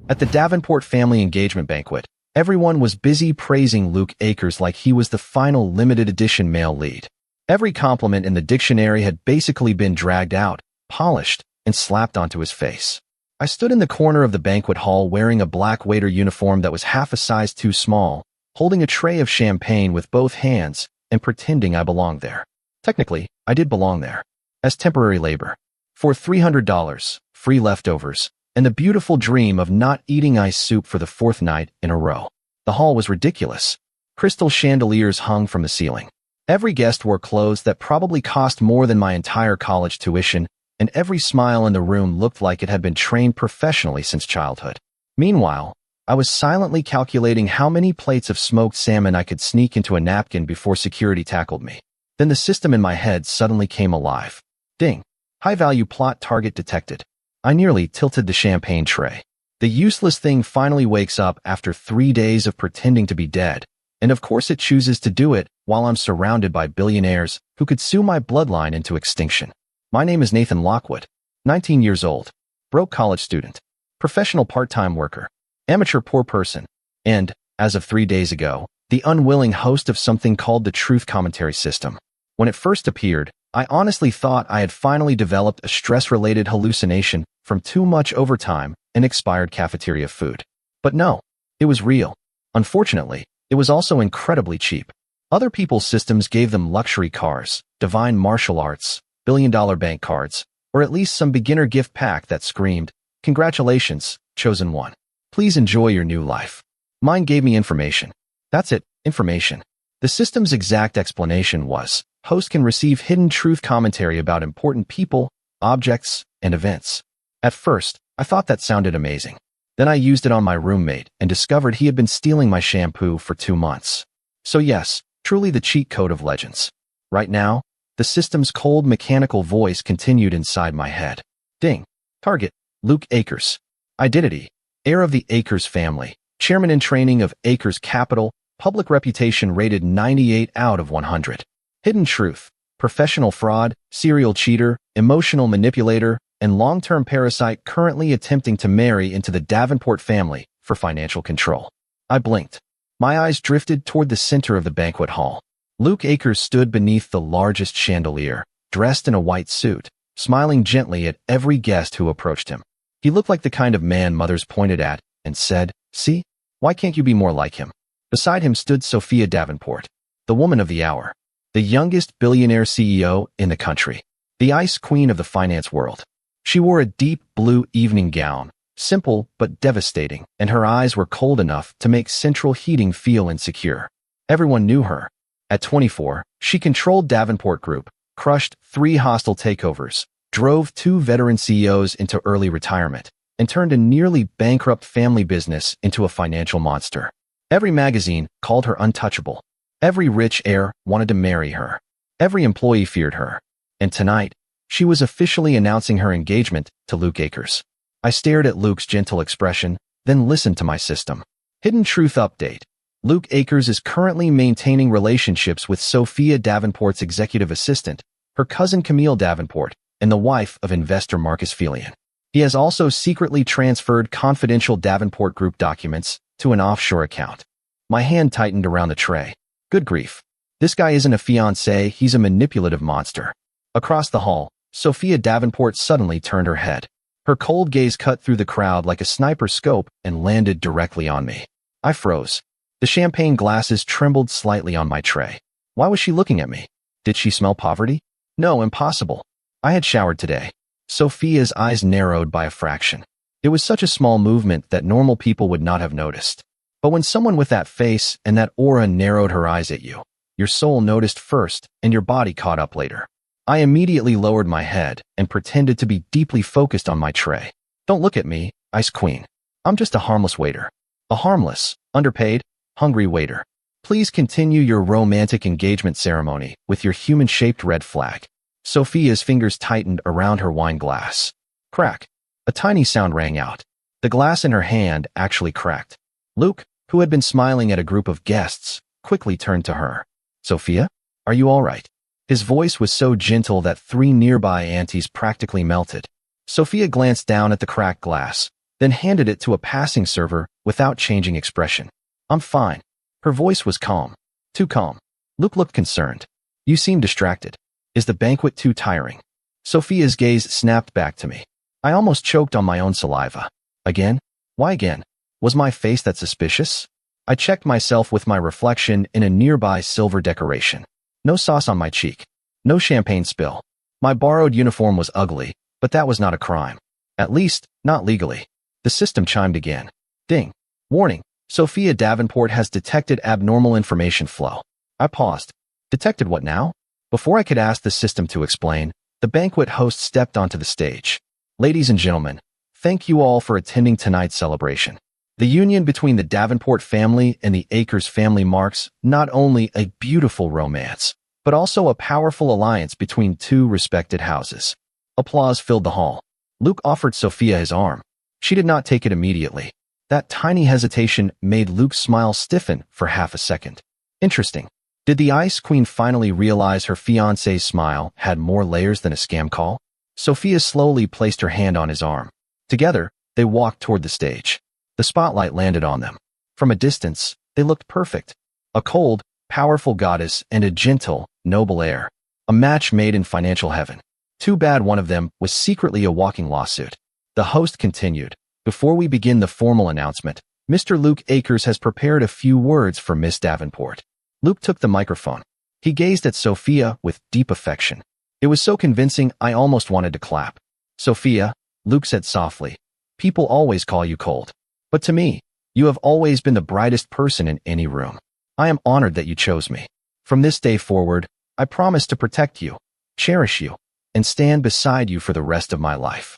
At the Davenport family engagement banquet, everyone was busy praising Luke Akers like he was the final limited edition male lead. Every compliment in the dictionary had basically been dragged out, polished, and slapped onto his face. I stood in the corner of the banquet hall wearing a black waiter uniform that was half a size too small, holding a tray of champagne with both hands and pretending I belonged there. Technically, I did belong there. As temporary labor. For $300, free leftovers, and the beautiful dream of not eating ice soup for the fourth night in a row. The hall was ridiculous. Crystal chandeliers hung from the ceiling. Every guest wore clothes that probably cost more than my entire college tuition, and every smile in the room looked like it had been trained professionally since childhood. Meanwhile, I was silently calculating how many plates of smoked salmon I could sneak into a napkin before security tackled me. Then the system in my head suddenly came alive. Ding. High-value plot target detected. I nearly tilted the champagne tray. The useless thing finally wakes up after 3 days of pretending to be dead, and of course it chooses to do it while I'm surrounded by billionaires who could sue my bloodline into extinction. My name is Nathan Lockwood, 19 years old, broke college student, professional part-time worker, amateur poor person, and, as of 3 days ago, the unwilling host of something called the Truth Commentary System. When it first appeared, I honestly thought I had finally developed a stress-related hallucination from too much overtime and expired cafeteria food. But no, it was real. Unfortunately, it was also incredibly cheap. Other people's systems gave them luxury cars, divine martial arts, billion-dollar bank cards, or at least some beginner gift pack that screamed, "Congratulations, chosen one. Please enjoy your new life." Mine gave me information. That's it, information. The system's exact explanation was, host can receive hidden truth commentary about important people, objects, and events. At first, I thought that sounded amazing. Then I used it on my roommate and discovered he had been stealing my shampoo for 2 months. So yes, truly the cheat code of legends. Right now, the system's cold mechanical voice continued inside my head. Ding. Target, Luke Akers. Identity, heir of the Akers family, chairman in training of Akers Capital, public reputation rated 98 out of 100. Hidden truth, professional fraud, serial cheater, emotional manipulator, and long-term parasite currently attempting to marry into the Davenport family for financial control. I blinked. My eyes drifted toward the center of the banquet hall. Luke Akers stood beneath the largest chandelier, dressed in a white suit, smiling gently at every guest who approached him. He looked like the kind of man mothers pointed at and said, "See, why can't you be more like him?" Beside him stood Sophia Davenport, the woman of the hour, the youngest billionaire CEO in the country, the ice queen of the finance world. She wore a deep blue evening gown, simple but devastating, and her eyes were cold enough to make central heating feel insecure. Everyone knew her. At 24, she controlled Davenport Group, crushed 3 hostile takeovers, drove 2 veteran CEOs into early retirement, and turned a nearly bankrupt family business into a financial monster. Every magazine called her untouchable. Every rich heir wanted to marry her. Every employee feared her. And tonight, she was officially announcing her engagement to Luke Akers. I stared at Luke's gentle expression, then listened to my system. Hidden truth update. Luke Akers is currently maintaining relationships with Sophia Davenport's executive assistant, her cousin Camille Davenport, and the wife of investor Marcus Felian. He has also secretly transferred confidential Davenport Group documents to an offshore account. My hand tightened around the tray. Good grief. This guy isn't a fiance, he's a manipulative monster. Across the hall, Sophia Davenport suddenly turned her head. Her cold gaze cut through the crowd like a sniper's scope and landed directly on me. I froze. The champagne glasses trembled slightly on my tray. Why was she looking at me? Did she smell poverty? No, impossible. I had showered today. Sophia's eyes narrowed by a fraction. It was such a small movement that normal people would not have noticed. But when someone with that face and that aura narrowed her eyes at you, your soul noticed first and your body caught up later. I immediately lowered my head and pretended to be deeply focused on my tray. Don't look at me, Ice Queen. I'm just a harmless waiter. A harmless, underpaid, hungry waiter. Please continue your romantic engagement ceremony with your human-shaped red flag. Sophia's fingers tightened around her wine glass. Crack. A tiny sound rang out. The glass in her hand actually cracked. Luke, who had been smiling at a group of guests, quickly turned to her. Sophia, are you all right? His voice was so gentle that 3 nearby aunties practically melted. Sophia glanced down at the cracked glass, then handed it to a passing server without changing expression. I'm fine. Her voice was calm. Too calm. Luke looked concerned. You seem distracted. Is the banquet too tiring? Sophia's gaze snapped back to me. I almost choked on my own saliva. Again? Why again? Was my face that suspicious? I checked myself with my reflection in a nearby silver decoration. No sauce on my cheek. No champagne spill. My borrowed uniform was ugly, but that was not a crime. At least, not legally. The system chimed again. Ding. Warning. Sophia Davenport has detected abnormal information flow. I paused. Detected what now? Before I could ask the system to explain, the banquet host stepped onto the stage. Ladies and gentlemen, thank you all for attending tonight's celebration. The union between the Davenport family and the Akers family marks not only a beautiful romance, but also a powerful alliance between two respected houses. Applause filled the hall. Luke offered Sophia his arm. She did not take it immediately. That tiny hesitation made Luke's smile stiffen for half a second. Interesting. Did the Ice Queen finally realize her fiance's smile had more layers than a scam call? Sophia slowly placed her hand on his arm. Together, they walked toward the stage. The spotlight landed on them. From a distance, they looked perfect. A cold, powerful goddess and a gentle, noble heir. A match made in financial heaven. Too bad one of them was secretly a walking lawsuit. The host continued. Before we begin the formal announcement, Mr. Luke Akers has prepared a few words for Miss Davenport. Luke took the microphone. He gazed at Sophia with deep affection. It was so convincing I almost wanted to clap. Sophia, Luke said softly, people always call you cold. But to me, you have always been the brightest person in any room. I am honored that you chose me. From this day forward, I promise to protect you, cherish you, and stand beside you for the rest of my life.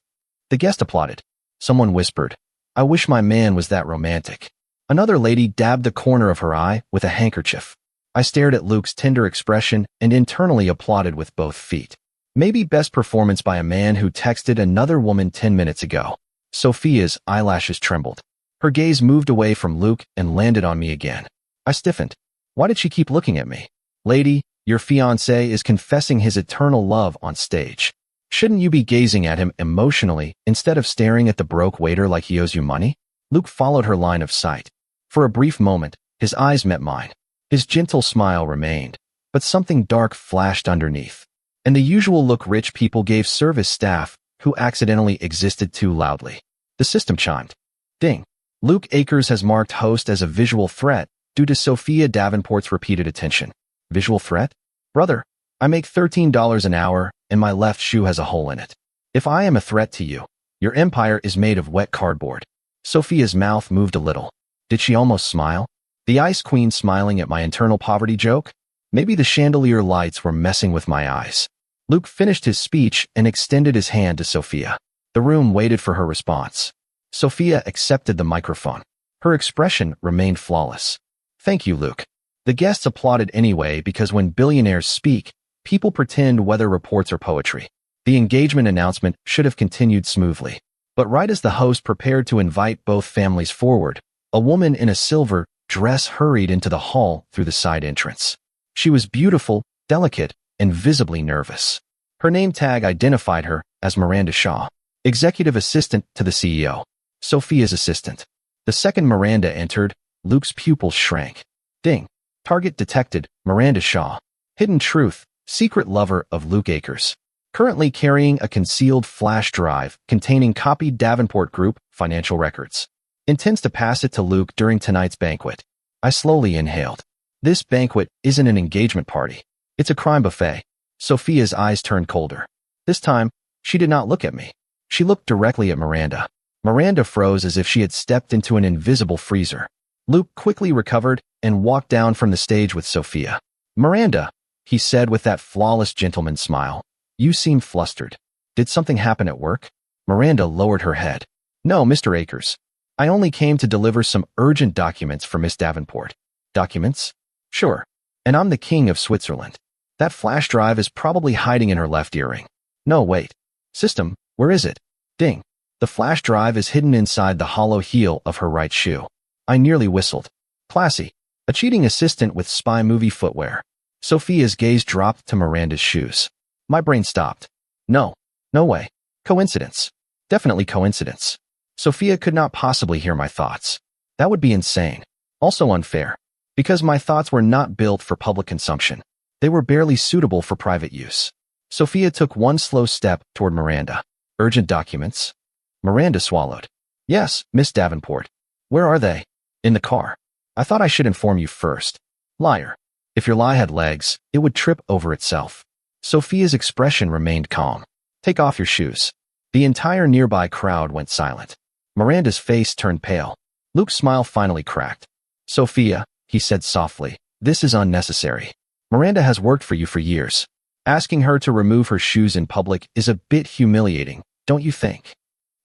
The guest applauded. Someone whispered, I wish my man was that romantic. Another lady dabbed the corner of her eye with a handkerchief. I stared at Luke's tender expression and internally applauded with both feet. Maybe best performance by a man who texted another woman 10 minutes ago. Sophia's eyelashes trembled. Her gaze moved away from Luke and landed on me again. I stiffened. Why did she keep looking at me? Lady, your fiancé is confessing his eternal love on stage. Shouldn't you be gazing at him emotionally instead of staring at the broke waiter like he owes you money? Luke followed her line of sight. For a brief moment, his eyes met mine. His gentle smile remained, but something dark flashed underneath. And the usual look rich people gave service staff who accidentally existed too loudly. The system chimed. Ding. Luke Akers has marked host as a visual threat due to Sophia Davenport's repeated attention. Visual threat? Brother, I make $13 an hour and my left shoe has a hole in it. If I am a threat to you, your empire is made of wet cardboard. Sophia's mouth moved a little. Did she almost smile? The Ice Queen smiling at my internal poverty joke? Maybe the chandelier lights were messing with my eyes. Luke finished his speech and extended his hand to Sophia. The room waited for her response. Sophia accepted the microphone. Her expression remained flawless. Thank you, Luke. The guests applauded anyway because when billionaires speak, people pretend weather reports are poetry. The engagement announcement should have continued smoothly. But right as the host prepared to invite both families forward, a woman in a silver dress hurried into the hall through the side entrance. She was beautiful, delicate, and visibly nervous. Her name tag identified her as Miranda Shaw, executive assistant to the CEO. Sophia's assistant. The second Miranda entered, Luke's pupils shrank. Ding. Target detected, Miranda Shaw. Hidden truth, secret lover of Luke Akers. Currently carrying a concealed flash drive containing copied Davenport Group financial records. Intends to pass it to Luke during tonight's banquet. I slowly inhaled. This banquet isn't an engagement party. It's a crime buffet. Sophia's eyes turned colder. This time, she did not look at me. She looked directly at Miranda. Miranda froze as if she had stepped into an invisible freezer. Luke quickly recovered and walked down from the stage with Sophia. Miranda, he said with that flawless gentleman's smile. You seem flustered. Did something happen at work? Miranda lowered her head. No, Mr. Akers. I only came to deliver some urgent documents for Miss Davenport. Documents? Sure. And I'm the king of Switzerland. That flash drive is probably hiding in her left earring. No, wait. System, where is it? Ding. The flash drive is hidden inside the hollow heel of her right shoe. I nearly whistled. Classy. A cheating assistant with spy movie footwear. Sophia's gaze dropped to Miranda's shoes. My brain stopped. No. No way. Coincidence. Definitely coincidence. Sophia could not possibly hear my thoughts. That would be insane. Also unfair. Because my thoughts were not built for public consumption. They were barely suitable for private use. Sophia took one slow step toward Miranda. Urgent documents? Miranda swallowed. Yes, Miss Davenport. Where are they? In the car. I thought I should inform you first. Liar. If your lie had legs, it would trip over itself. Sophia's expression remained calm. Take off your shoes. The entire nearby crowd went silent. Miranda's face turned pale. Luke's smile finally cracked. Sophia, he said softly, this is unnecessary. Miranda has worked for you for years. Asking her to remove her shoes in public is a bit humiliating, don't you think?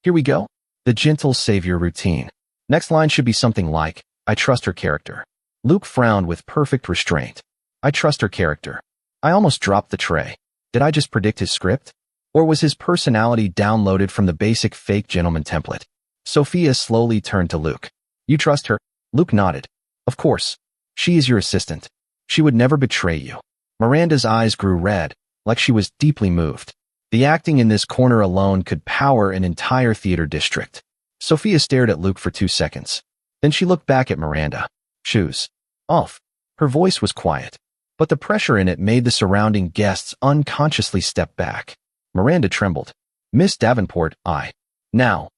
Here we go. The gentle savior routine. Next line should be something like, I trust her character. Luke frowned with perfect restraint. I trust her character. I almost dropped the tray. Did I just predict his script? Or was his personality downloaded from the basic fake gentleman template? Sophia slowly turned to Luke. You trust her? Luke nodded. Of course. She is your assistant. She would never betray you. Miranda's eyes grew red, like she was deeply moved. The acting in this corner alone could power an entire theater district. Sophia stared at Luke for 2 seconds. Then she looked back at Miranda. Shoes. Off. Her voice was quiet, but the pressure in it made the surrounding guests unconsciously step back. Miranda trembled. Miss Davenport, I. Now.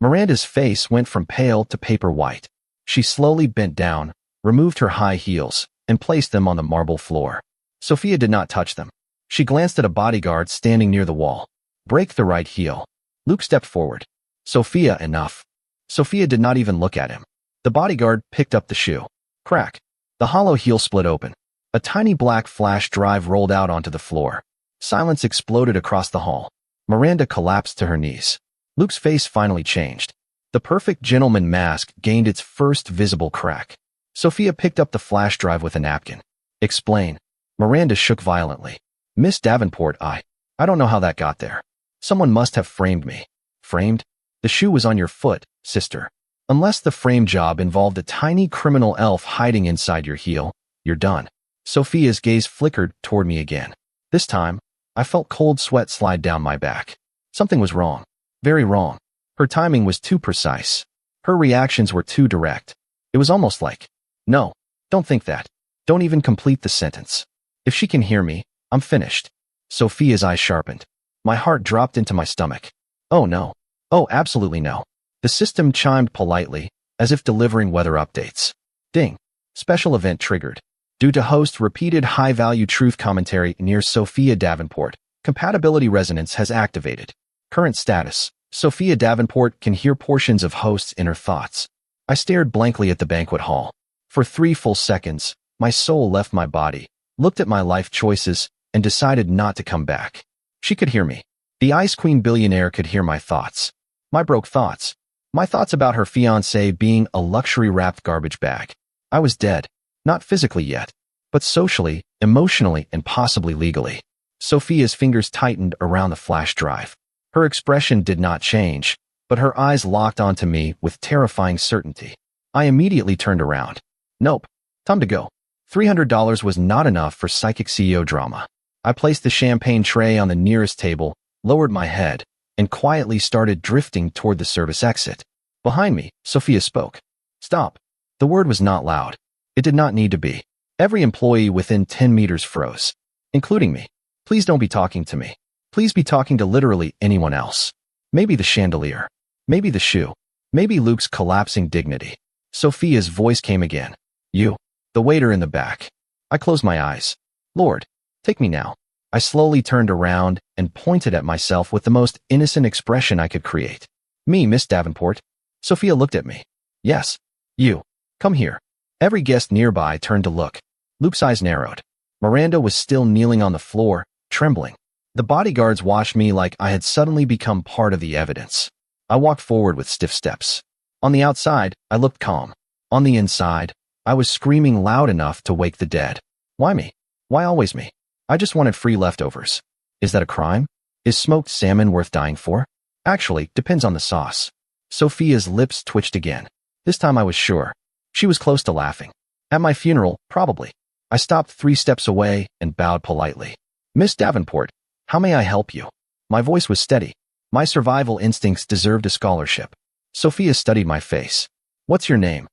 Miranda's face went from pale to paper white. She slowly bent down, removed her high heels, and placed them on the marble floor. Sophia did not touch them. She glanced at a bodyguard standing near the wall. Break the right heel. Luke stepped forward. Sophia, enough. Sophia did not even look at him. The bodyguard picked up the shoe. Crack. The hollow heel split open. A tiny black flash drive rolled out onto the floor. Silence exploded across the hall. Miranda collapsed to her knees. Luke's face finally changed. The perfect gentleman mask gained its first visible crack. Sophia picked up the flash drive with a napkin. Explain. Miranda shook violently. Miss Davenport, I don't know how that got there. Someone must have framed me. Framed? The shoe was on your foot, sister. Unless the frame job involved a tiny criminal elf hiding inside your heel, you're done. Sophia's gaze flickered toward me again. This time, I felt cold sweat slide down my back. Something was wrong. Very wrong. Her timing was too precise. Her reactions were too direct. It was almost like, no, don't think that. Don't even complete the sentence. If she can hear me, I'm finished. Sophia's eyes sharpened. My heart dropped into my stomach. Oh no. Oh, absolutely no. The system chimed politely, as if delivering weather updates. Ding. Special event triggered. Due to host repeated high-value truth commentary near Sophia Davenport, compatibility resonance has activated. Current status. Sophia Davenport can hear portions of host's inner thoughts. I stared blankly at the banquet hall. For 3 full seconds, my soul left my body, looked at my life choices, and decided not to come back. She could hear me. The Ice Queen Billionaire could hear my thoughts. My broke thoughts. My thoughts about her fiance being a luxury-wrapped garbage bag. I was dead. Not physically yet, but socially, emotionally, and possibly legally. Sophia's fingers tightened around the flash drive. Her expression did not change, but her eyes locked onto me with terrifying certainty. I immediately turned around. Nope. Time to go. $300 was not enough for psychic CEO drama. I placed the champagne tray on the nearest table, lowered my head, and quietly started drifting toward the service exit. Behind me, Sophia spoke. Stop. The word was not loud. It did not need to be. Every employee within 10 meters froze, including me. Please don't be talking to me. Please be talking to literally anyone else. Maybe the chandelier. Maybe the shoe. Maybe Luke's collapsing dignity. Sophia's voice came again. You. The waiter in the back. I closed my eyes. Lord, take me now. I slowly turned around and pointed at myself with the most innocent expression I could create. Me, Miss Davenport. Sophia looked at me. Yes. You. Come here. Every guest nearby turned to look. Luke's eyes narrowed. Miranda was still kneeling on the floor, trembling. The bodyguards watched me like I had suddenly become part of the evidence. I walked forward with stiff steps. On the outside, I looked calm. On the inside, I was screaming loud enough to wake the dead. Why me? Why always me? I just wanted free leftovers. Is that a crime? Is smoked salmon worth dying for? Actually, depends on the sauce. Sophia's lips twitched again. This time I was sure. She was close to laughing. At my funeral, probably. I stopped 3 steps away and bowed politely. Miss Davenport, how may I help you? My voice was steady. My survival instincts deserved a scholarship. Sophia studied my face. What's your name?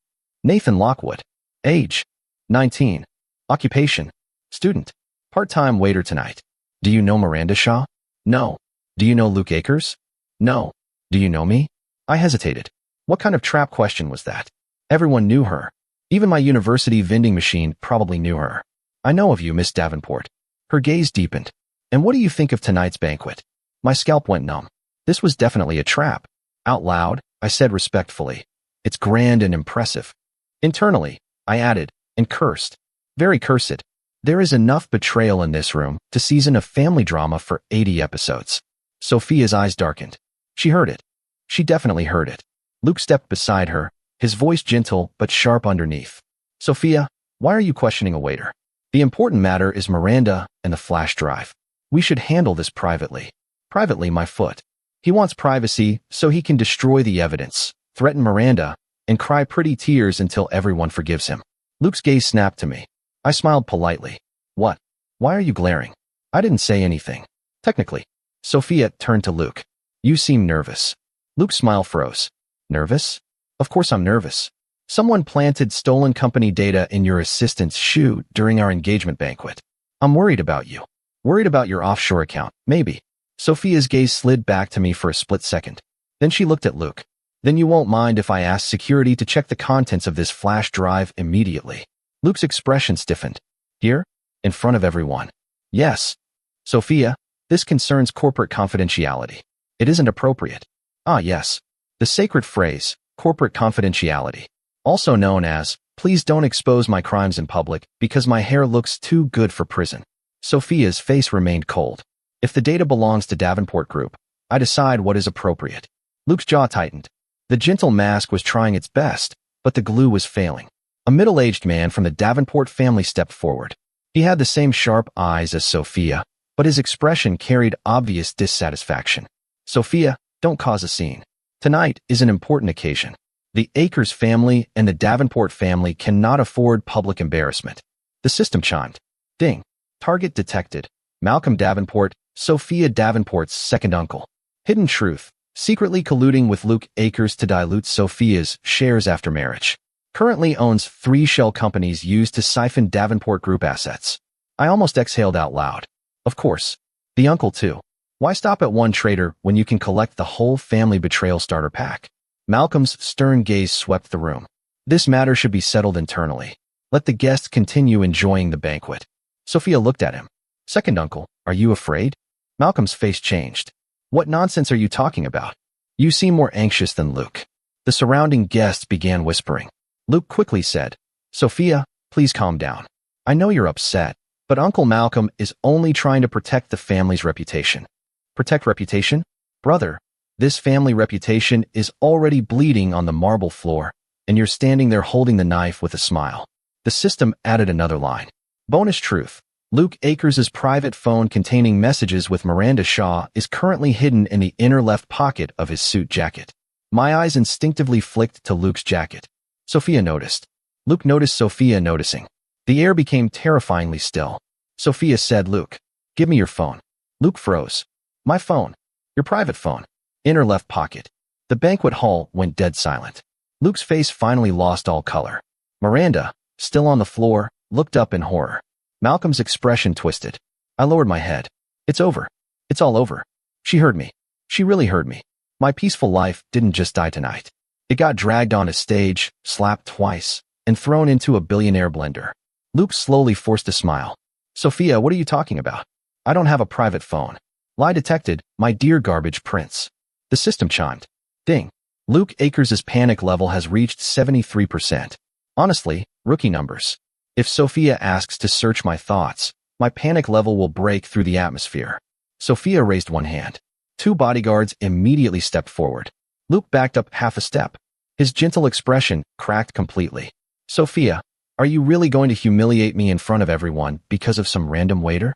Nathan Lockwood. Age? 19. Occupation? Student. Part-time waiter tonight. Do you know Miranda Shaw? No. Do you know Luke Akers? No. Do you know me? I hesitated. What kind of trap question was that? Everyone knew her. Even my university vending machine probably knew her. I know of you, Miss Davenport. Her gaze deepened. And what do you think of tonight's banquet? My scalp went numb. This was definitely a trap. Out loud, I said respectfully, it's grand and impressive. Internally, I added, and cursed. Very cursed. There is enough betrayal in this room to season a family drama for 80 episodes. Sophia's eyes darkened. She heard it. She definitely heard it. Luke stepped beside her, his voice gentle but sharp underneath. Sophia, why are you questioning a waiter? The important matter is Miranda and the flash drive. We should handle this privately. Privately, my foot. He wants privacy so he can destroy the evidence, threaten Miranda, and cry pretty tears until everyone forgives him. Luke's gaze snapped to me. I smiled politely. What? Why are you glaring? I didn't say anything. Technically. Sophia turned to Luke. You seem nervous. Luke's smile froze. Nervous? Of course I'm nervous. Someone planted stolen company data in your assistant's shoe during our engagement banquet. I'm worried about you. Worried about your offshore account, maybe. Sophia's gaze slid back to me for a split second. Then she looked at Luke. Then you won't mind if I ask security to check the contents of this flash drive immediately. Luke's expression stiffened. Here? In front of everyone. Yes. Sophia, this concerns corporate confidentiality. It isn't appropriate. Ah, yes. The sacred phrase, corporate confidentiality. Also known as, please don't expose my crimes in public because my hair looks too good for prison. Sophia's face remained cold. If the data belongs to Davenport Group, I decide what is appropriate. Luke's jaw tightened. The gentle mask was trying its best, but the glue was failing. A middle-aged man from the Davenport family stepped forward. He had the same sharp eyes as Sophia, but his expression carried obvious dissatisfaction. Sophia, don't cause a scene. Tonight is an important occasion. The Akers family and the Davenport family cannot afford public embarrassment. The system chimed. Ding. Target detected. Malcolm Davenport, Sophia Davenport's second uncle. Hidden truth. Secretly colluding with Luke Akers to dilute Sophia's shares after marriage. Currently owns 3 shell companies used to siphon Davenport Group assets. I almost exhaled out loud. Of course. The uncle too. Why stop at one traitor when you can collect the whole family betrayal starter pack? Malcolm's stern gaze swept the room. This matter should be settled internally. Let the guests continue enjoying the banquet. Sophia looked at him. Second uncle, are you afraid? Malcolm's face changed. What nonsense are you talking about? You seem more anxious than Luke. The surrounding guests began whispering. Luke quickly said, Sophia, please calm down. I know you're upset, but Uncle Malcolm is only trying to protect the family's reputation. Protect reputation? Brother, this family reputation is already bleeding on the marble floor, and you're standing there holding the knife with a smile. The system added another line. Bonus truth. Luke Akers' private phone containing messages with Miranda Shaw is currently hidden in the inner left pocket of his suit jacket. My eyes instinctively flicked to Luke's jacket. Sophia noticed. Luke noticed Sophia noticing. The air became terrifyingly still. Sophia said, Luke, give me your phone. Luke froze. My phone. Your private phone. Inner left pocket. The banquet hall went dead silent. Luke's face finally lost all color. Miranda, still on the floor, looked up in horror. Malcolm's expression twisted. I lowered my head. It's over. It's all over. She heard me. She really heard me. My peaceful life didn't just die tonight. It got dragged on a stage, slapped twice, and thrown into a billionaire blender. Luke slowly forced a smile. Sophia, what are you talking about? I don't have a private phone. Lie detected, my dear garbage prince. The system chimed. Ding. Luke Akers' panic level has reached 73%. Honestly, rookie numbers. If Sophia asks to search my thoughts, my panic level will break through the atmosphere. Sophia raised one hand. 2 bodyguards immediately stepped forward. Luke backed up half a step. His gentle expression cracked completely. Sophia, are you really going to humiliate me in front of everyone because of some random waiter?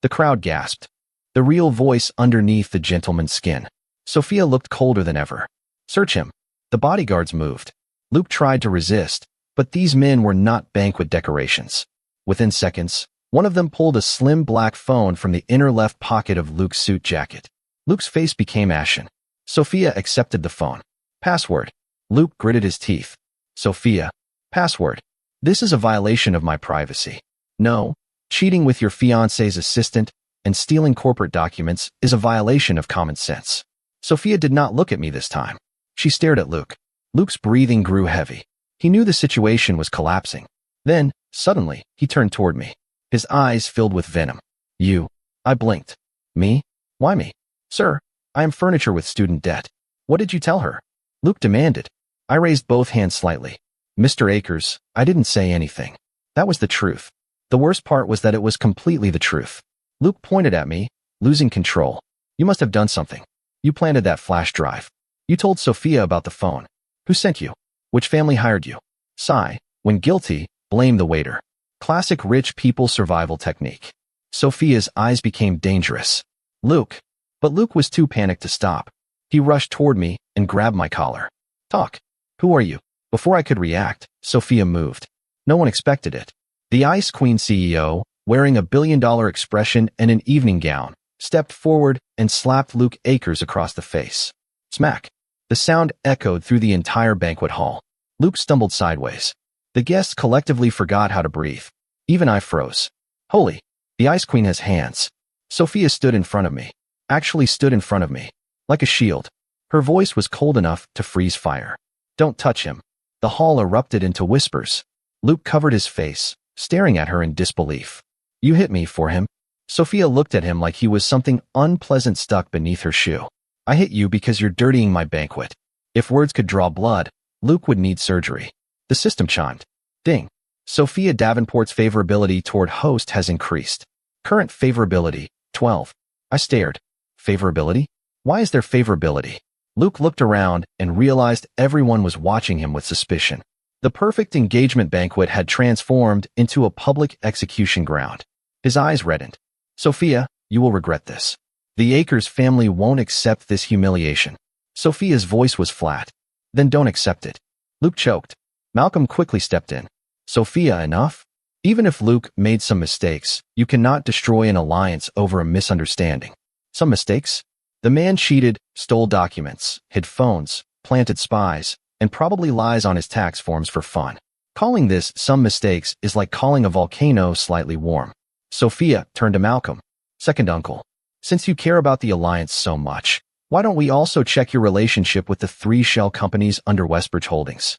The crowd gasped. The real voice underneath the gentleman's skin. Sophia looked colder than ever. Search him. The bodyguards moved. Luke tried to resist, but these men were not banquet decorations. Within seconds, one of them pulled a slim black phone from the inner left pocket of Luke's suit jacket. Luke's face became ashen. Sophia accepted the phone. Password. Luke gritted his teeth. Sophia. Password. This is a violation of my privacy. No. Cheating with your fiance's assistant and stealing corporate documents is a violation of common sense. Sophia did not look at me this time. She stared at Luke. Luke's breathing grew heavy. He knew the situation was collapsing. Then, suddenly, he turned toward me. His eyes filled with venom. You. I blinked. Me? Why me? Sir, I am furniture with student debt. What did you tell her? Luke demanded. I raised both hands slightly. Mr. Akers, I didn't say anything. That was the truth. The worst part was that it was completely the truth. Luke pointed at me, losing control. You must have done something. You planted that flash drive. You told Sophia about the phone. Who sent you? Which family hired you? Sigh. When guilty, blame the waiter. Classic rich people survival technique. Sophia's eyes became dangerous. Luke. But Luke was too panicked to stop. He rushed toward me and grabbed my collar. Talk. Who are you? Before I could react, Sophia moved. No one expected it. The Ice Queen CEO, wearing a billion-dollar expression and an evening gown, stepped forward and slapped Luke Akers across the face. Smack. The sound echoed through the entire banquet hall. Luke stumbled sideways. The guests collectively forgot how to breathe. Even I froze. Holy. The Ice Queen has hands. Sophia stood in front of me. Actually stood in front of me. Like a shield. Her voice was cold enough to freeze fire. Don't touch him. The hall erupted into whispers. Luke covered his face, staring at her in disbelief. You hit me for him. Sophia looked at him like he was something unpleasant stuck beneath her shoe. I hit you because you're dirtying my banquet. If words could draw blood, Luke would need surgery. The system chimed. Ding. Sophia Davenport's favorability toward host has increased. Current favorability, 12. I stared. Favorability? Why is there favorability? Luke looked around and realized everyone was watching him with suspicion. The perfect engagement banquet had transformed into a public execution ground. His eyes reddened. Sophia, you will regret this. The Akers family won't accept this humiliation. Sophia's voice was flat. Then don't accept it. Luke choked. Malcolm quickly stepped in. Sophia, enough? Even if Luke made some mistakes, you cannot destroy an alliance over a misunderstanding. Some mistakes? The man cheated, stole documents, hid phones, planted spies, and probably lies on his tax forms for fun. Calling this some mistakes is like calling a volcano slightly warm. Sophia turned to Malcolm. Second uncle. Since you care about the alliance so much, why don't we also check your relationship with the 3 shell companies under Westbridge Holdings?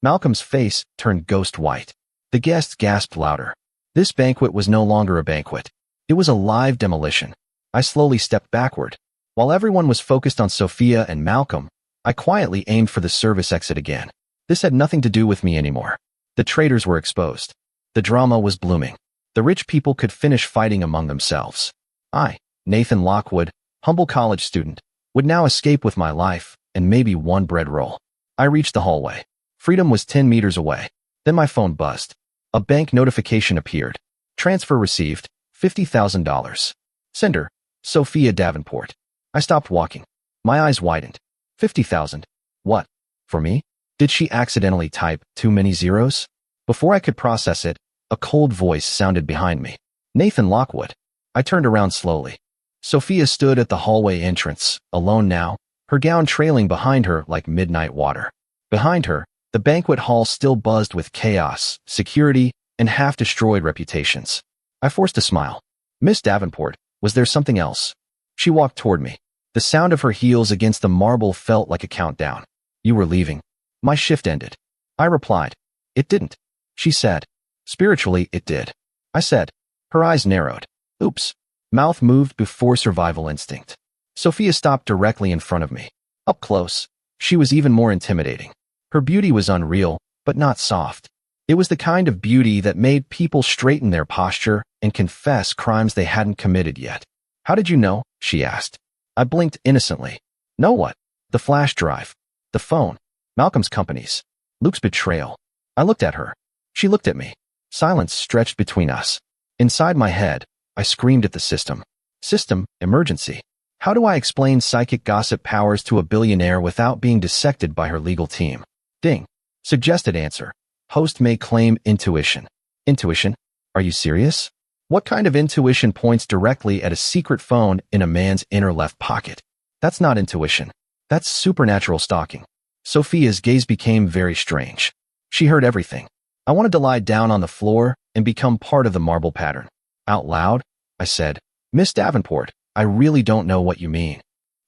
Malcolm's face turned ghost white. The guests gasped louder. This banquet was no longer a banquet. It was a live demolition. I slowly stepped backward. While everyone was focused on Sophia and Malcolm, I quietly aimed for the service exit again. This had nothing to do with me anymore. The traitors were exposed. The drama was blooming. The rich people could finish fighting among themselves. I, Nathan Lockwood, humble college student, would now escape with my life and maybe one bread roll. I reached the hallway. Freedom was 10 meters away. Then my phone buzzed. A bank notification appeared. Transfer received, $50,000. Sender, Sophia Davenport. I stopped walking. My eyes widened. 50,000. What? For me? Did she accidentally type too many zeros? Before I could process it, a cold voice sounded behind me. Nathan Lockwood. I turned around slowly. Sophia stood at the hallway entrance, alone now, her gown trailing behind her like midnight water. Behind her, the banquet hall still buzzed with chaos, security, and half-destroyed reputations. I forced a smile. Miss Davenport, was there something else? She walked toward me. The sound of her heels against the marble felt like a countdown. You were leaving. My shift ended. I replied. It didn't. She said. Spiritually, it did. I said. Her eyes narrowed. Oops. Mouth moved before survival instinct. Sophia stopped directly in front of me. Up close, she was even more intimidating. Her beauty was unreal, but not soft. It was the kind of beauty that made people straighten their posture and confess crimes they hadn't committed yet. How did you know? She asked. I blinked innocently. Know what? The flash drive. The phone. Malcolm's companies. Luke's betrayal. I looked at her. She looked at me. Silence stretched between us. Inside my head, I screamed at the system. System, emergency. How do I explain psychic gossip powers to a billionaire without being dissected by her legal team? Ding. Suggested answer. Host may claim intuition. Intuition? Are you serious? What kind of intuition points directly at a secret phone in a man's inner left pocket? That's not intuition. That's supernatural stalking. Sophia's gaze became very strange. She heard everything. I wanted to lie down on the floor and become part of the marble pattern. Out loud, I said, "Miss Davenport, I really don't know what you mean."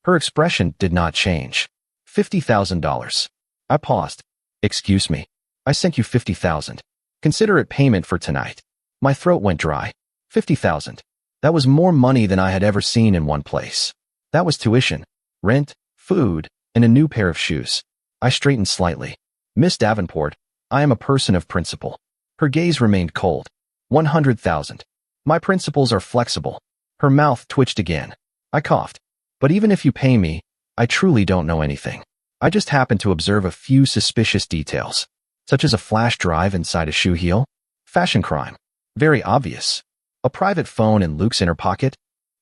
Her expression did not change. $50,000. I paused. "Excuse me. I sent you 50,000. Consider it payment for tonight." My throat went dry. 50,000. That was more money than I had ever seen in one place. That was tuition, rent, food, and a new pair of shoes. I straightened slightly. "Miss Davenport, I am a person of principle." Her gaze remained cold. 100,000. My principles are flexible. Her mouth twitched again. I coughed. "But even if you pay me, I truly don't know anything. I just happened to observe a few suspicious details, such as a flash drive inside a shoe heel. Fashion crime. Very obvious. A private phone in Luke's inner pocket.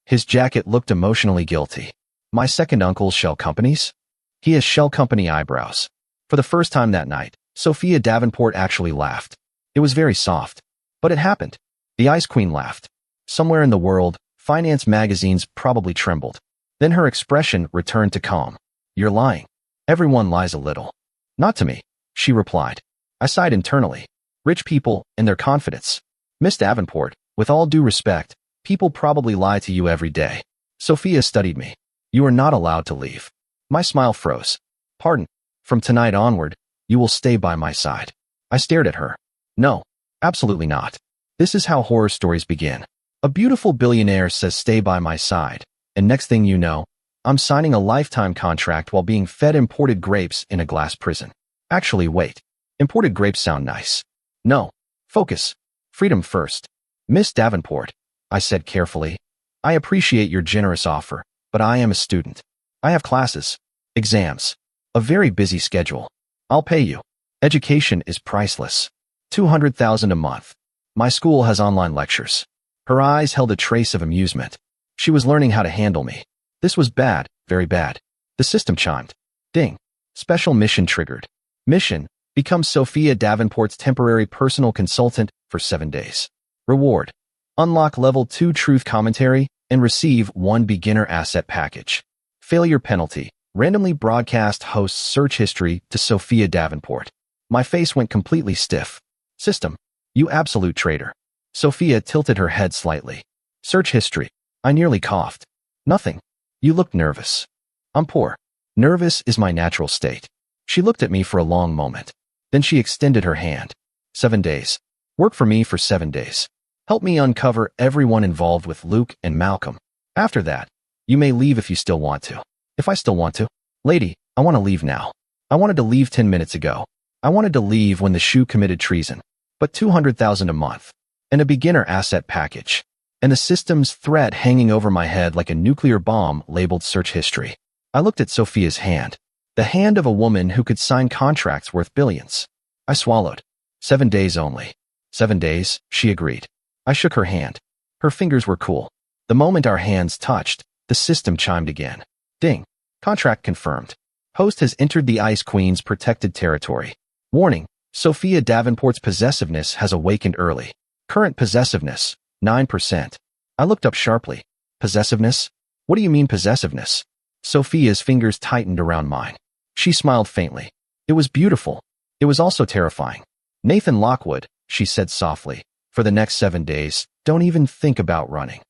His jacket looked emotionally guilty. My second uncle's shell companies? He has shell company eyebrows." For the first time that night, Sophia Davenport actually laughed. It was very soft. But it happened. The Ice Queen laughed. Somewhere in the world, finance magazines probably trembled. Then her expression returned to calm. "You're lying. Everyone lies a little." "Not to me," she replied. I sighed internally. Rich people and their confidence. "Miss Davenport, with all due respect, people probably lie to you every day." Sophia studied me. "You are not allowed to leave." My smile froze. "Pardon. From tonight onward, you will stay by my side." I stared at her. "No, absolutely not. This is how horror stories begin. A beautiful billionaire says stay by my side, and next thing you know, I'm signing a lifetime contract while being fed imported grapes in a glass prison. Actually, wait. Imported grapes sound nice. No. Focus. Freedom first." "Miss Davenport," I said carefully, "I appreciate your generous offer, but I am a student. I have classes, exams, a very busy schedule. I'll pay you. Education is priceless. 200,000 a month. My school has online lectures." Her eyes held a trace of amusement. She was learning how to handle me. This was bad, very bad. The system chimed. Ding. Special mission triggered. Mission: become Sophia Davenport's temporary personal consultant for 7 days. Reward: unlock level 2 truth commentary and receive 1 beginner asset package. Failure penalty: randomly broadcast host's search history to Sophia Davenport. My face went completely stiff. System: you absolute traitor. Sophia tilted her head slightly. Search history. I nearly coughed. Nothing. You look nervous. I'm poor. Nervous is my natural state. She looked at me for a long moment. Then she extended her hand. 7 days. Work for me for 7 days. Help me uncover everyone involved with Luke and Malcolm. After that, you may leave if you still want to. If I still want to. Lady, I want to leave now. I wanted to leave 10 minutes ago. I wanted to leave when the shoe committed treason. But 200,000 a month. And a beginner asset package. And the system's threat hanging over my head like a nuclear bomb labeled search history. I looked at Sophia's hand. The hand of a woman who could sign contracts worth billions. I swallowed. 7 days only. 7 days, she agreed. I shook her hand. Her fingers were cool. The moment our hands touched, the system chimed again. Ding. Contract confirmed. Host has entered the Ice Queen's protected territory. Warning. Sophia Davenport's possessiveness has awakened early. Current possessiveness, 9%. I looked up sharply. Possessiveness? What do you mean possessiveness? Sophia's fingers tightened around mine. She smiled faintly. It was beautiful. It was also terrifying. Nathan Lockwood, she said softly, for the next 7 days, don't even think about running.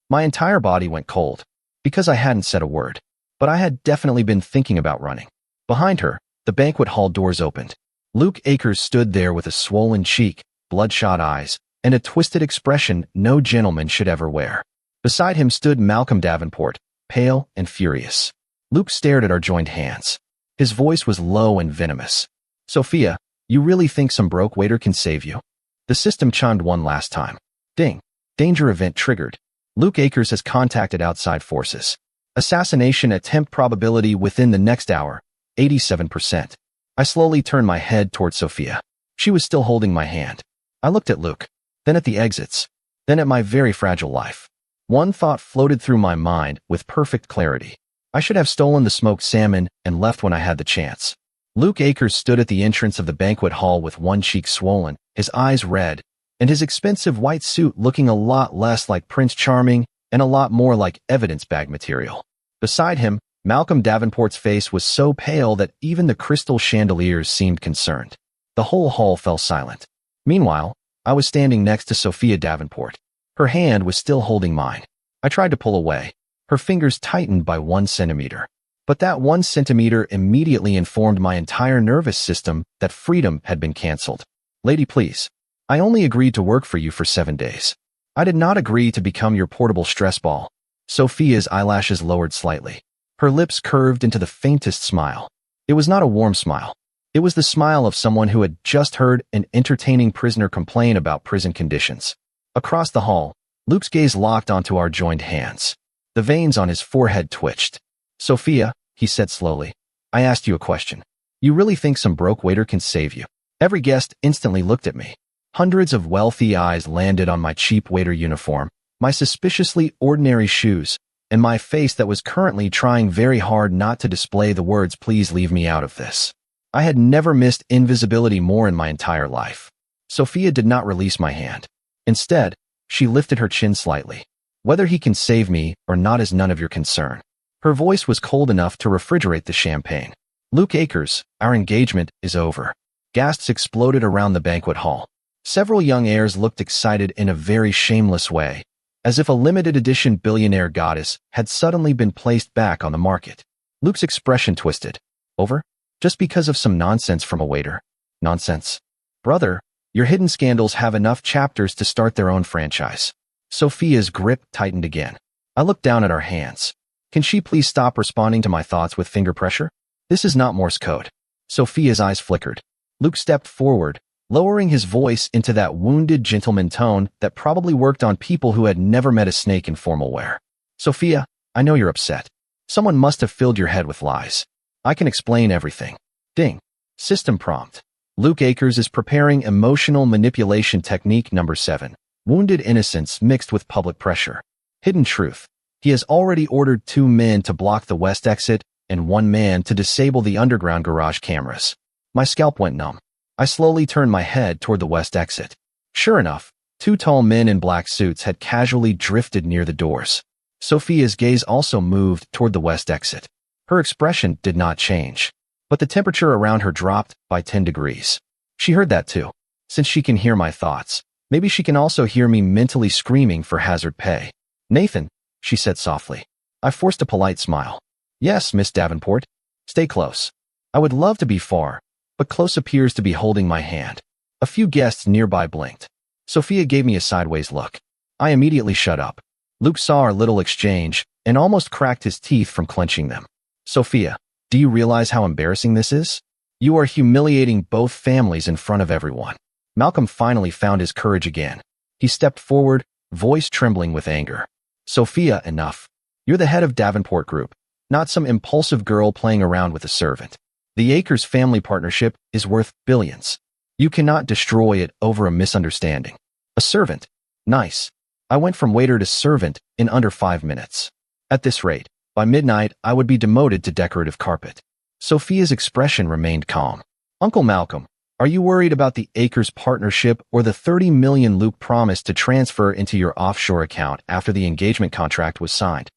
My entire body went cold, because I hadn't said a word. But I had definitely been thinking about running. Behind her, the banquet hall doors opened. Luke Akers stood there with a swollen cheek, bloodshot eyes, and a twisted expression no gentleman should ever wear. Beside him stood Malcolm Davenport, pale and furious. Luke stared at our joined hands. His voice was low and venomous. Sophia, you really think some broke waiter can save you? The system chimed one last time. Ding. Danger event triggered. Luke Akers has contacted outside forces. Assassination attempt probability within the next hour, 87%. I slowly turned my head toward Sophia. She was still holding my hand. I looked at Luke, then at the exits, then at my very fragile life. One thought floated through my mind with perfect clarity. I should have stolen the smoked salmon and left when I had the chance. Luke Akers stood at the entrance of the banquet hall with one cheek swollen, his eyes red, and his expensive white suit looking a lot less like Prince Charming and a lot more like evidence bag material. Beside him, Malcolm Davenport's face was so pale that even the crystal chandeliers seemed concerned. The whole hall fell silent. Meanwhile, I was standing next to Sophia Davenport. Her hand was still holding mine. I tried to pull away. Her fingers tightened by 1 centimeter. But that 1 centimeter immediately informed my entire nervous system that freedom had been canceled. Lady, please. I only agreed to work for you for 7 days. I did not agree to become your portable stress ball. Sophia's eyelashes lowered slightly. Her lips curved into the faintest smile. It was not a warm smile. It was the smile of someone who had just heard an entertaining prisoner complain about prison conditions. Across the hall, Luke's gaze locked onto our joined hands. The veins on his forehead twitched. Sophia, he said slowly, I asked you a question. You really think some broke waiter can save you? Every guest instantly looked at me. Hundreds of wealthy eyes landed on my cheap waiter uniform, my suspiciously ordinary shoes, and my face that was currently trying very hard not to display the words, please leave me out of this. I had never missed invisibility more in my entire life. Sophia did not release my hand. Instead, she lifted her chin slightly. Whether he can save me or not is none of your concern. Her voice was cold enough to refrigerate the champagne. Luke Akers, our engagement is over. Gasps exploded around the banquet hall. Several young heirs looked excited in a very shameless way, as if a limited edition billionaire goddess had suddenly been placed back on the market. Luke's expression twisted. Over? Just because of some nonsense from a waiter? Nonsense. Brother, your hidden scandals have enough chapters to start their own franchise. Sophia's grip tightened again. I looked down at our hands. Can she please stop responding to my thoughts with finger pressure? This is not Morse code. Sophia's eyes flickered. Luke stepped forward, lowering his voice into that wounded gentleman tone that probably worked on people who had never met a snake in formal wear. Sophia, I know you're upset. Someone must have filled your head with lies. I can explain everything. Ding. System prompt. Luke Akers is preparing emotional manipulation technique number 7. Wounded innocence mixed with public pressure. Hidden truth. He has already ordered 2 men to block the west exit and 1 man to disable the underground garage cameras. My scalp went numb. I slowly turned my head toward the west exit. Sure enough, 2 tall men in black suits had casually drifted near the doors. Sophia's gaze also moved toward the west exit. Her expression did not change, but the temperature around her dropped by 10 degrees. She heard that too. Since she can hear my thoughts, maybe she can also hear me mentally screaming for hazard pay. Nathan, she said softly. I forced a polite smile. Yes, Miss Davenport. Stay close. I would love to be far, but close appears to be holding my hand. A few guests nearby blinked. Sophia gave me a sideways look. I immediately shut up. Luke saw our little exchange and almost cracked his teeth from clenching them. Sophia, do you realize how embarrassing this is? You are humiliating both families in front of everyone. Malcolm finally found his courage again. He stepped forward, voice trembling with anger. Sophia, enough. You're the head of Davenport Group, not some impulsive girl playing around with a servant. The Akers family partnership is worth billions. You cannot destroy it over a misunderstanding. A servant. Nice. I went from waiter to servant in under 5 minutes. At this rate, by midnight, I would be demoted to decorative carpet. Sophia's expression remained calm. Uncle Malcolm, are you worried about the Akers partnership or the $30 million Luke promised to transfer into your offshore account after the engagement contract was signed?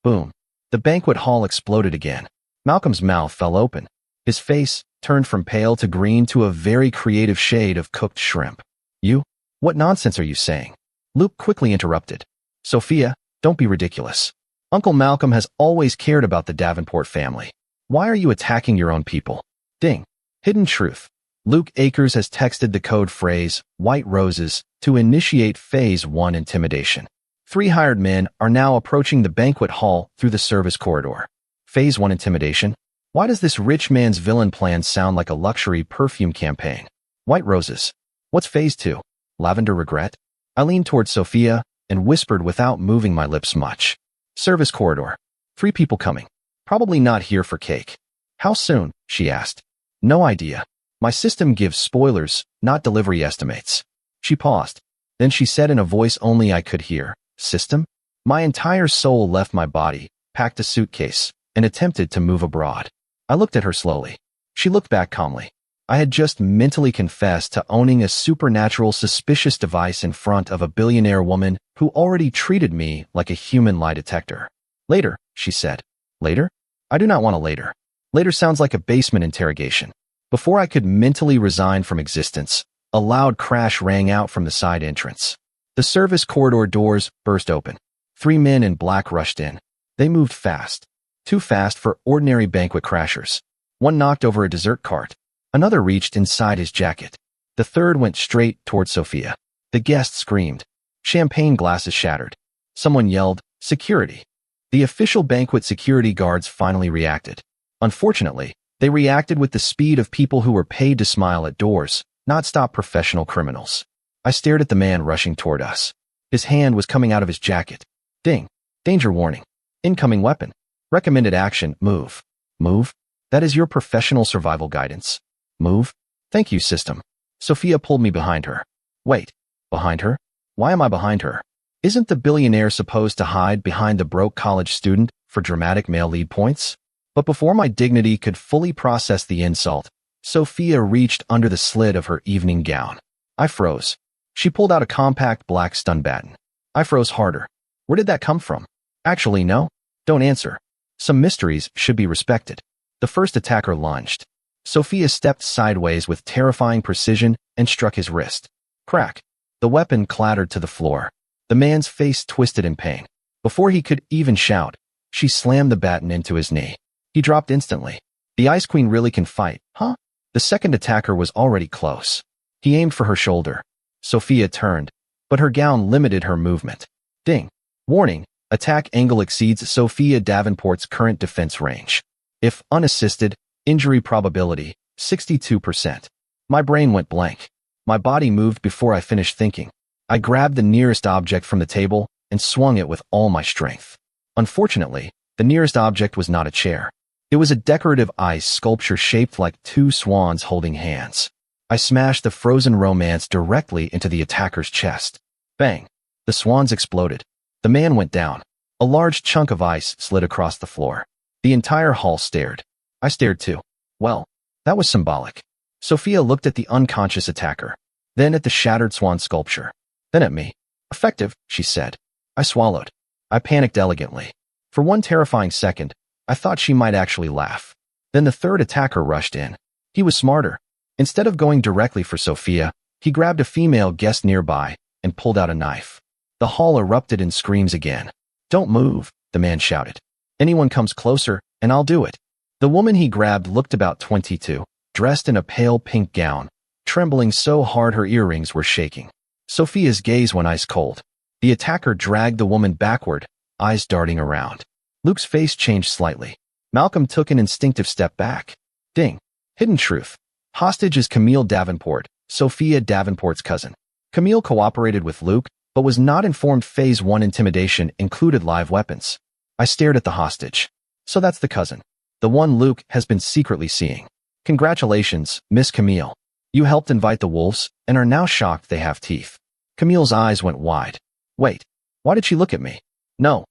Boom. The banquet hall exploded again. Malcolm's mouth fell open. His face turned from pale to green to a very creative shade of cooked shrimp. You? What nonsense are you saying? Luke quickly interrupted. Sophia, don't be ridiculous. Uncle Malcolm has always cared about the Davenport family. Why are you attacking your own people? Ding. Hidden truth. Luke Akers has texted the code phrase, white roses, to initiate phase 1 intimidation. 3 hired men are now approaching the banquet hall through the service corridor. Phase 1 intimidation? Why does this rich man's villain plan sound like a luxury perfume campaign? White roses. What's phase 2? Lavender regret? I leaned toward Sophia and whispered without moving my lips much. Service corridor. 3 people coming. Probably not here for cake. How soon? She asked. No idea. My system gives spoilers, not delivery estimates. She paused. Then she said in a voice only I could hear, System? My entire soul left my body, packed a suitcase, and attempted to move abroad. I looked at her slowly. She looked back calmly. I had just mentally confessed to owning a supernatural suspicious device in front of a billionaire woman who already treated me like a human lie detector. Later, she said. Later? I do not want a later. Later sounds like a basement interrogation. Before I could mentally resign from existence, a loud crash rang out from the side entrance. The service corridor doors burst open. 3 men in black rushed in. They moved fast. Too fast for ordinary banquet crashers. One knocked over a dessert cart. Another reached inside his jacket. The third went straight toward Sophia. The guest screamed. Champagne glasses shattered. Someone yelled, "Security!" The official banquet security guards finally reacted. Unfortunately, they reacted with the speed of people who were paid to smile at doors, not stop professional criminals. I stared at the man rushing toward us. His hand was coming out of his jacket. Ding. Danger warning. Incoming weapon. Recommended action, move. Move? That is your professional survival guidance. Move? Thank you, system. Sophia pulled me behind her. Wait. Behind her? Why am I behind her? Isn't the billionaire supposed to hide behind the broke college student for dramatic male lead points? But before my dignity could fully process the insult, Sophia reached under the slit of her evening gown. I froze. She pulled out a compact black stun baton. I froze harder. Where did that come from? Actually, no. Don't answer. Some mysteries should be respected. The first attacker lunged. Sophia stepped sideways with terrifying precision and struck his wrist. Crack. The weapon clattered to the floor. The man's face twisted in pain. Before he could even shout, she slammed the baton into his knee. He dropped instantly. The Ice Queen really can fight, huh? The second attacker was already close. He aimed for her shoulder. Sophia turned, but her gown limited her movement. Ding. Warning. Attack angle exceeds Sophia Davenport's current defense range. If unassisted, injury probability, 62%. My brain went blank. My body moved before I finished thinking. I grabbed the nearest object from the table and swung it with all my strength. Unfortunately, the nearest object was not a chair. It was a decorative ice sculpture shaped like 2 swans holding hands. I smashed the frozen romance directly into the attacker's chest. Bang! The swans exploded. The man went down. A large chunk of ice slid across the floor. The entire hall stared. I stared too. Well, that was symbolic. Sophia looked at the unconscious attacker, then at the shattered swan sculpture, then at me. Effective, she said. I swallowed. I panicked elegantly. For one terrifying second, I thought she might actually laugh. Then the third attacker rushed in. He was smarter. Instead of going directly for Sophia, he grabbed a female guest nearby and pulled out a knife. The hall erupted in screams again. Don't move, the man shouted. Anyone comes closer, and I'll do it. The woman he grabbed looked about 22, dressed in a pale pink gown, trembling so hard her earrings were shaking. Sophia's gaze went ice cold. The attacker dragged the woman backward, eyes darting around. Luke's face changed slightly. Malcolm took an instinctive step back. Ding. Hidden truth. Hostage is Camille Davenport, Sophia Davenport's cousin. Camille cooperated with Luke, but was not informed Phase 1 intimidation included live weapons. I stared at the hostage. So that's the cousin. The one Luke has been secretly seeing. Congratulations, Miss Camille. You helped invite the wolves and are now shocked they have teeth. Camille's eyes went wide. Wait, why did she look at me? No.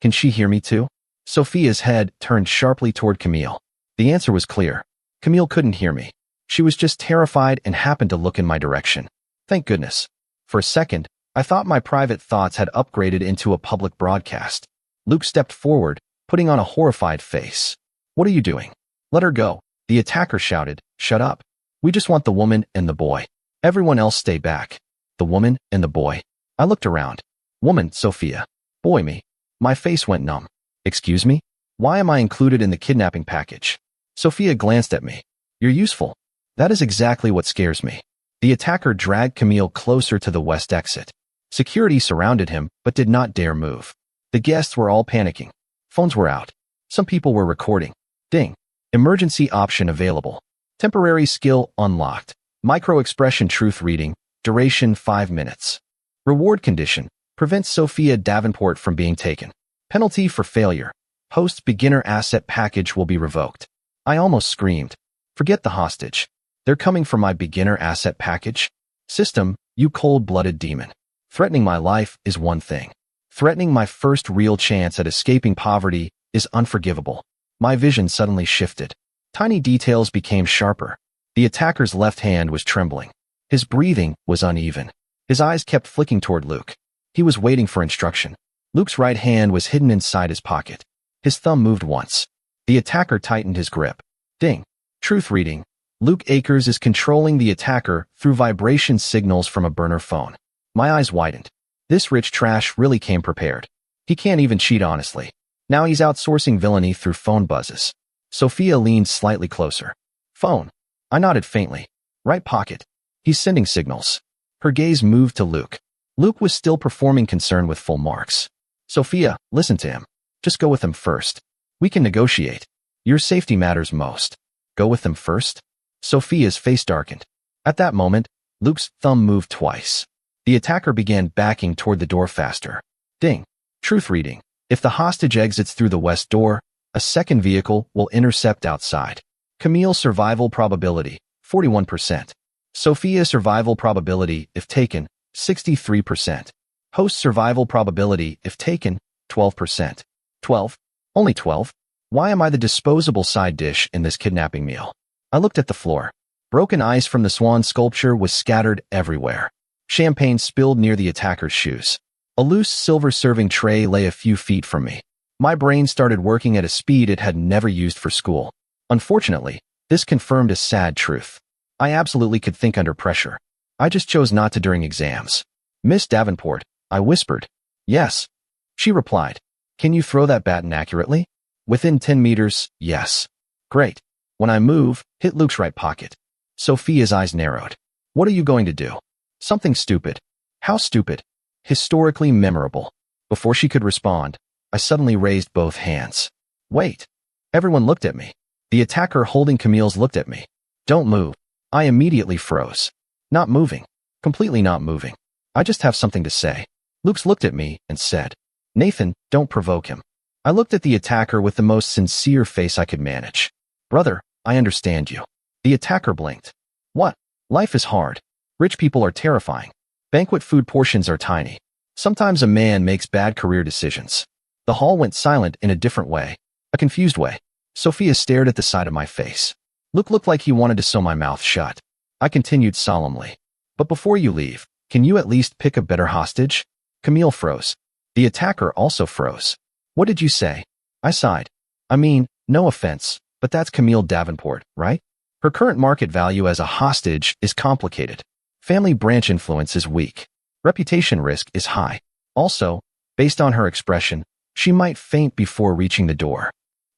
Can she hear me too? Sophia's head turned sharply toward Camille. The answer was clear. Camille couldn't hear me. She was just terrified and happened to look in my direction. Thank goodness. For a second, I thought my private thoughts had upgraded into a public broadcast. Luke stepped forward, putting on a horrified face. What are you doing? Let her go. The attacker shouted. Shut up. We just want the woman and the boy. Everyone else stay back. The woman and the boy. I looked around. Woman, Sophia. Boy, me. My face went numb. Excuse me? Why am I included in the kidnapping package? Sophia glanced at me. You're useful. That is exactly what scares me. The attacker dragged Camille closer to the west exit. Security surrounded him, but did not dare move. The guests were all panicking. Phones were out. Some people were recording. Ding. Emergency option available. Temporary skill unlocked. Micro-expression truth reading. Duration 5 minutes. Reward condition. Prevents Sophia Davenport from being taken. Penalty for failure. Post-beginner asset package will be revoked. I almost screamed. Forget the hostage. They're coming for my beginner asset package? System, you cold-blooded demon. Threatening my life is one thing. Threatening my first real chance at escaping poverty is unforgivable. My vision suddenly shifted. Tiny details became sharper. The attacker's left hand was trembling. His breathing was uneven. His eyes kept flicking toward Luke. He was waiting for instruction. Luke's right hand was hidden inside his pocket. His thumb moved once. The attacker tightened his grip. Ding. Truth reading. Luke Akers is controlling the attacker through vibration signals from a burner phone. My eyes widened. This rich trash really came prepared. He can't even cheat honestly. Now he's outsourcing villainy through phone buzzes. Sophia leaned slightly closer. Phone. I nodded faintly. Right pocket. He's sending signals. Her gaze moved to Luke. Luke was still performing concern with full marks. Sophia, listen to him. Just go with him first. We can negotiate. Your safety matters most. Go with him first? Sophia's face darkened. At that moment, Luke's thumb moved twice. The attacker began backing toward the door faster. Ding. Truth reading. If the hostage exits through the west door, a second vehicle will intercept outside. Camille's survival probability, 41%. Sophia's survival probability, if taken, 63%. Host survival probability, if taken, 12%. 12? Only 12? Why am I the disposable side dish in this kidnapping meal? I looked at the floor. Broken ice from the swan sculpture was scattered everywhere. Champagne spilled near the attacker's shoes. A loose silver serving tray lay a few feet from me. My brain started working at a speed it had never used for school. Unfortunately, this confirmed a sad truth. I absolutely could think under pressure. I just chose not to during exams. Miss Davenport, I whispered. Yes. She replied. Can you throw that baton accurately? Within 10 meters, yes. Great. When I move, hit Luke's right pocket. Sophia's eyes narrowed. What are you going to do? Something stupid. How stupid? Historically memorable. Before she could respond, I suddenly raised both hands. Wait. Everyone looked at me. The attacker holding Camille's looked at me. Don't move. I immediately froze. Not moving. Completely not moving. I just have something to say. Luke's looked at me and said, Nathan, don't provoke him. I looked at the attacker with the most sincere face I could manage. Brother, I understand you. The attacker blinked. What? Life is hard. Rich people are terrifying. Banquet food portions are tiny. Sometimes a man makes bad career decisions. The hall went silent in a different way. A confused way. Sophia stared at the side of my face. Luke looked like he wanted to sew my mouth shut. I continued solemnly. But before you leave, can you at least pick a better hostage? Camille froze. The attacker also froze. What did you say? I sighed. I mean, no offense, but that's Camille Davenport, right? Her current market value as a hostage is complicated. Family branch influence is weak. Reputation risk is high. Also, based on her expression, she might faint before reaching the door.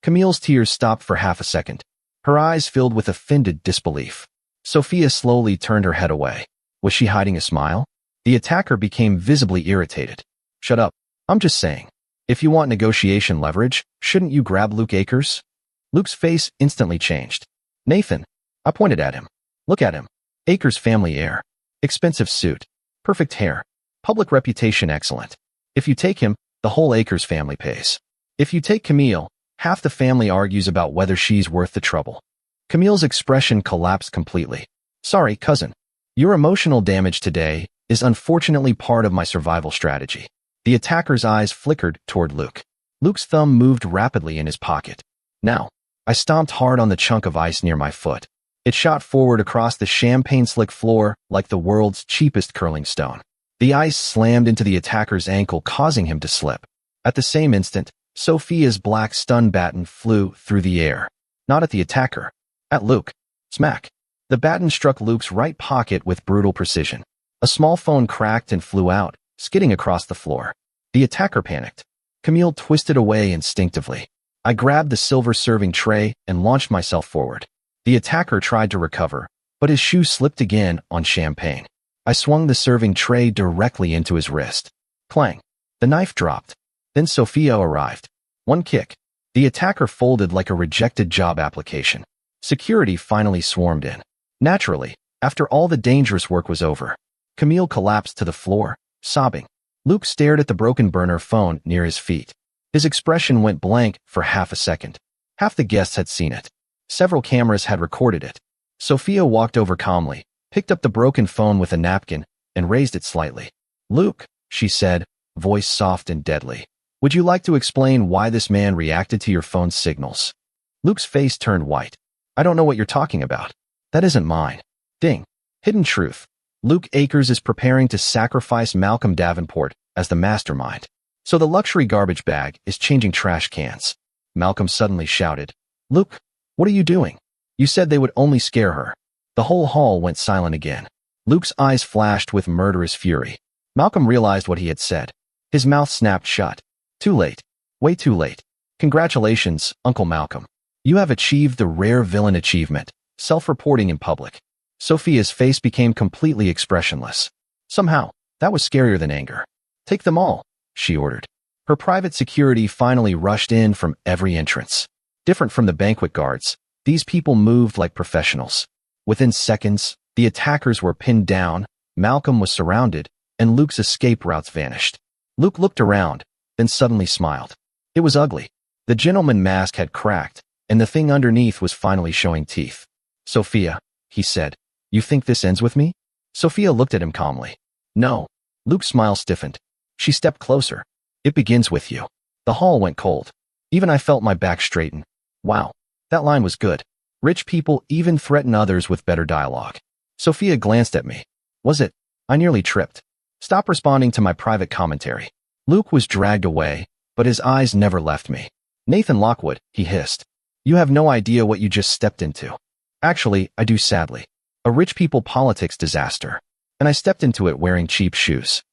Camille's tears stopped for half a second. Her eyes filled with offended disbelief. Sophia slowly turned her head away. Was she hiding a smile? The attacker became visibly irritated. Shut up. I'm just saying. If you want negotiation leverage, shouldn't you grab Luke Akers? Luke's face instantly changed. Nathan. I pointed at him. Look at him. Akers family heir. Expensive suit. Perfect hair. Public reputation excellent. If you take him, the whole Akers family pays. If you take Camille, half the family argues about whether she's worth the trouble. Camille's expression collapsed completely. Sorry, cousin. Your emotional damage today is unfortunately part of my survival strategy. The attacker's eyes flickered toward Luke. Luke's thumb moved rapidly in his pocket. Now, I stomped hard on the chunk of ice near my foot. It shot forward across the champagne-slick floor like the world's cheapest curling stone. The ice slammed into the attacker's ankle, causing him to slip. At the same instant, Sophia's black stun baton flew through the air. Not at the attacker. At Luke. Smack. The baton struck Luke's right pocket with brutal precision. A small phone cracked and flew out, skidding across the floor. The attacker panicked. Camille twisted away instinctively. I grabbed the silver serving tray and launched myself forward. The attacker tried to recover, but his shoe slipped again on champagne. I swung the serving tray directly into his wrist. Clang. The knife dropped. Then Sophia arrived. One kick. The attacker folded like a rejected job application. Security finally swarmed in. Naturally, after all the dangerous work was over, Camille collapsed to the floor, sobbing. Luke stared at the broken burner phone near his feet. His expression went blank for half a second. Half the guests had seen it. Several cameras had recorded it. Sophia walked over calmly, picked up the broken phone with a napkin, and raised it slightly. Luke, she said, voice soft and deadly. Would you like to explain why this man reacted to your phone's signals? Luke's face turned white. I don't know what you're talking about. That isn't mine. Ding. Hidden truth. Luke Akers is preparing to sacrifice Malcolm Davenport as the mastermind. So the luxury garbage bag is changing trash cans. Malcolm suddenly shouted. Luke, what are you doing? You said they would only scare her. The whole hall went silent again. Luke's eyes flashed with murderous fury. Malcolm realized what he had said. His mouth snapped shut. Too late. Way too late. Congratulations, Uncle Malcolm. You have achieved the rare villain achievement, self-reporting in public. Sophia's face became completely expressionless. Somehow, that was scarier than anger. Take them all, she ordered. Her private security finally rushed in from every entrance. Different from the banquet guards, these people moved like professionals. Within seconds, the attackers were pinned down, Malcolm was surrounded, and Luke's escape routes vanished. Luke looked around, then suddenly smiled. It was ugly. The gentleman mask had cracked, and the thing underneath was finally showing teeth. Sophia, he said, you think this ends with me? Sophia looked at him calmly. No. Luke's smile stiffened. She stepped closer. It begins with you. The hall went cold. Even I felt my back straighten. Wow, that line was good. Rich people even threaten others with better dialogue. Sophia glanced at me. Was it? I nearly tripped. Stop responding to my private commentary. Luke was dragged away, but his eyes never left me. Nathan Lockwood, he hissed. You have no idea what you just stepped into. Actually, I do sadly. A rich people politics disaster. And I stepped into it wearing cheap shoes.